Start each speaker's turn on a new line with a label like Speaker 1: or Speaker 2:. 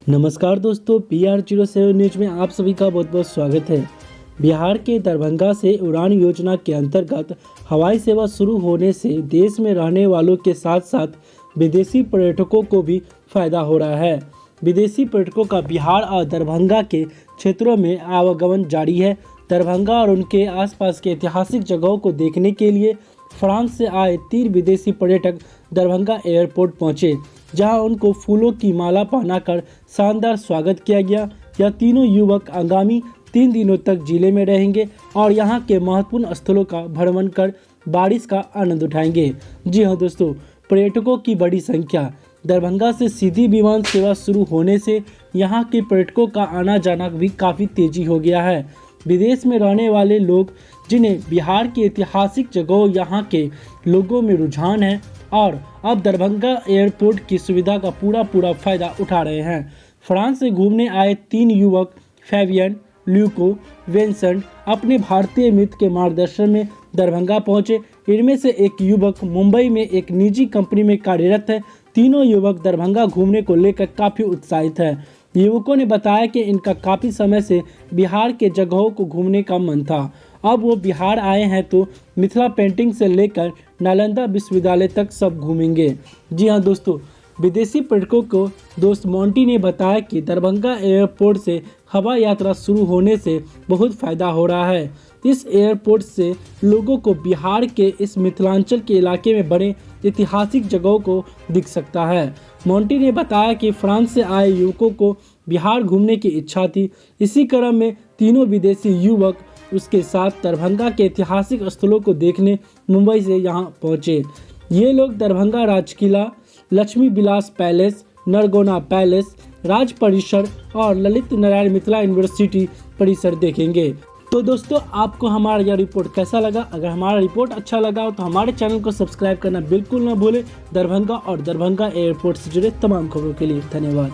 Speaker 1: नमस्कार दोस्तों, PR07 news में आप सभी का बहुत बहुत स्वागत है। बिहार के दरभंगा से उड़ान योजना के अंतर्गत हवाई सेवा शुरू होने से देश में रहने वालों के साथ साथ विदेशी पर्यटकों को भी फायदा हो रहा है। विदेशी पर्यटकों का बिहार और दरभंगा के क्षेत्रों में आवागमन जारी है। दरभंगा और उनके आसपास के ऐतिहासिक जगहों को देखने के लिए फ्रांस से आए 3 विदेशी पर्यटक दरभंगा एयरपोर्ट पहुंचे, जहां उनको फूलों की माला पहनाकर शानदार स्वागत किया गया। यह तीनों युवक आगामी 3 दिनों तक जिले में रहेंगे और यहां के महत्वपूर्ण स्थलों का भ्रमण कर बारिश का आनंद उठाएंगे। जी हां दोस्तों, पर्यटकों की बड़ी संख्या। दरभंगा से सीधी विमान सेवा शुरू होने से यहां के पर्यटकों का आना जाना भी काफ़ी तेजी हो गया है। विदेश में रहने वाले लोग, जिन्हें बिहार की ऐतिहासिक जगहों यहां के लोगों में रुझान है, और अब दरभंगा एयरपोर्ट की सुविधा का पूरा फायदा उठा रहे हैं। फ्रांस से घूमने आए 3 युवक फैबियन, ल्यूको, विंसेंट अपने भारतीय मित्र के मार्गदर्शन में दरभंगा पहुंचे। इनमें से एक युवक मुंबई में एक निजी कंपनी में कार्यरत है। तीनों युवक दरभंगा घूमने को लेकर काफ़ी उत्साहित है। युवकों ने बताया कि इनका काफ़ी समय से बिहार के जगहों को घूमने का मन था। अब वो बिहार आए हैं तो मिथिला पेंटिंग से लेकर नालंदा विश्वविद्यालय तक सब घूमेंगे। जी हाँ दोस्तों, विदेशी पर्यटकों को दोस्त मोंटी ने बताया कि दरभंगा एयरपोर्ट से हवा यात्रा शुरू होने से बहुत फ़ायदा हो रहा है। इस एयरपोर्ट से लोगों को बिहार के इस मिथिलांचल के इलाके में बने ऐतिहासिक जगहों को दिख सकता है। मोंटी ने बताया कि फ्रांस से आए युवकों को बिहार घूमने की इच्छा थी। इसी क्रम में तीनों विदेशी युवक उसके साथ दरभंगा के ऐतिहासिक स्थलों को देखने मुंबई से यहां पहुंचे। ये लोग दरभंगा राजकिला, लक्ष्मी विलास पैलेस, नरगोना पैलेस, राज परिसर और ललित नारायण मिथिला यूनिवर्सिटी परिसर देखेंगे। तो दोस्तों, आपको हमारा यह रिपोर्ट कैसा लगा? अगर हमारा रिपोर्ट अच्छा लगा हो तो हमारे चैनल को सब्सक्राइब करना बिल्कुल ना भूलें। दरभंगा और दरभंगा एयरपोर्ट से जुड़े तमाम खबरों के लिए धन्यवाद।